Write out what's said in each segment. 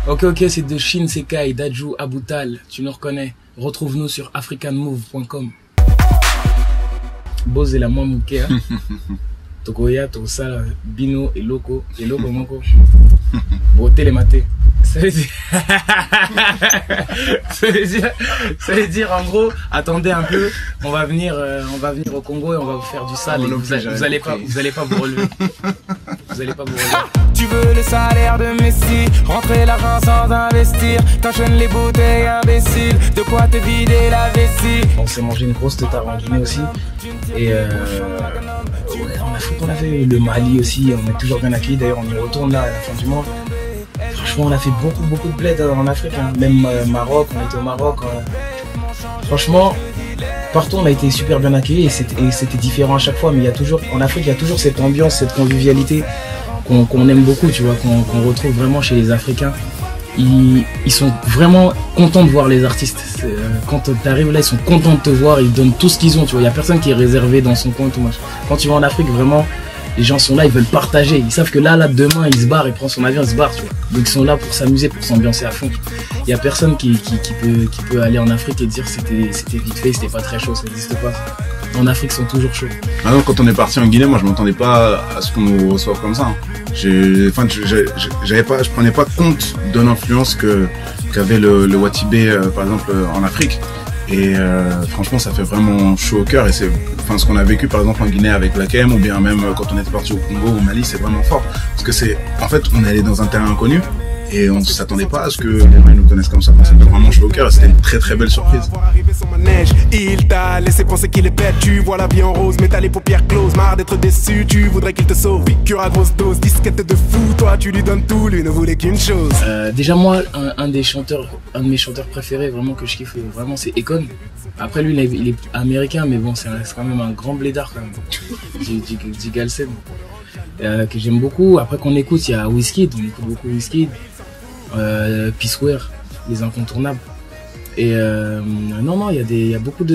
Ok, c'est de Shin Sekai, Daju, Aboutal, tu nous reconnais. Retrouve-nous sur africanmove.com. Bose et la Mouamouké, Tokoya, Tokosala, Bino et Loco Moko. Bon, télématé. Ça veut dire en gros, attendez un peu, on va venir au Congo et on va vous faire du sale. Vous allez pas vous relever. Vous allez pas vous relever. Tu veux le salaire de Messi, rentrer l'argent sans investir, t'enchaînes les bouteilles imbéciles, de quoi te vider la vessie. On s'est mangé une grosse totale en Guinée aussi. Et on a fait le Mali aussi, on est toujours bien accueillis, d'ailleurs on y retourne là à la fin du mois. Franchement on a fait beaucoup de bled en Afrique, hein. Même Maroc, on était au Maroc. Franchement, partout on a été super bien accueillis et c'était différent à chaque fois, mais en Afrique il y a toujours cette ambiance, cette convivialité qu'on aime beaucoup, tu vois, qu'on retrouve vraiment chez les Africains. Ils sont vraiment contents de voir les artistes. Quand tu arrives là, ils sont contents de te voir, ils donnent tout ce qu'ils ont, tu vois. Il n'y a personne qui est réservé dans son coin, tout machin. Quand tu vas en Afrique, vraiment, les gens sont là, ils veulent partager. Ils savent que là, demain, il se barre, il prend son avion, il se barre, tu vois. Donc ils sont là pour s'amuser, pour s'ambiancer à fond. Il n'y a personne qui peut aller en Afrique et dire c'était vite fait, c'était pas très chaud, ça n'existe pas. En Afrique, ils sont toujours chauds. Maintenant, quand on est parti en Guinée, moi, je m'attendais pas à ce qu'on nous reçoive comme ça. Je prenais pas compte de l'influence qu'avait le Watibé, par exemple, en Afrique. Et franchement, ça fait vraiment chaud au cœur. Et c'est, ce qu'on a vécu, par exemple, en Guinée avec la KM, ou bien même quand on était parti au Congo, au Mali, c'est vraiment fort. Parce que en fait, on est allé dans un terrain inconnu. Et on ne s'attendait pas à ce que les gens nous connaissent comme ça. Ça fait vraiment chaud au cœur. C'était une très belle surprise. Il t'a laissé penser qu'il est bête. Tu vois la vie en rose, mais t'as les paupières closes. Marre d'être déçu, tu voudrais qu'il te sauve. Piqûre à grosse dose, disquette de fou. Toi, tu lui donnes tout, lui ne voulait qu'une chose. Déjà, moi, un de mes chanteurs préférés, vraiment que je kiffe, vraiment, c'est Akon. Après, lui, il est américain, mais bon, c'est quand même un grand blédard, quand même. Du Galsen. Que j'aime beaucoup. Après qu'on écoute, il y a Wizkid, on écoute beaucoup Wizkid, Peaceware, les incontournables. Et non, il y a beaucoup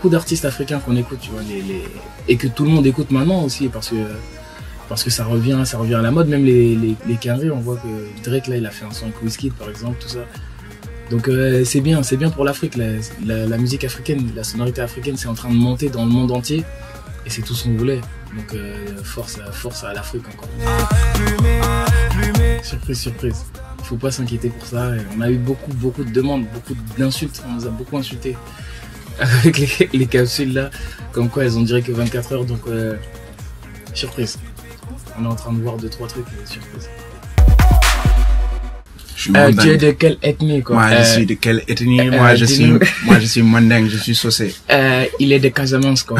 d'artistes africains qu'on écoute, tu vois, et que tout le monde écoute maintenant aussi parce que ça revient à la mode. Même les Quinri, on voit que Drake là, il a fait un son avec Wizkid par exemple, tout ça. Donc c'est bien pour l'Afrique. La musique africaine, la sonorité africaine, c'est en train de monter dans le monde entier. Et c'est tout ce qu'on voulait. Donc force à l'Afrique encore. Surprise. Il faut pas s'inquiéter pour ça. Et on a eu beaucoup de demandes, beaucoup d'insultes. On nous a beaucoup insultés avec les capsules là. Comme quoi elles ont duré que 24 heures. Donc surprise. On est en train de voir 2-3 trucs. Surprise. Tu es de quelle ethnie quoi? Moi je suis de quelle ethnie? Moi je suis mandingue, je suis saucé. Il est de Casamance quoi.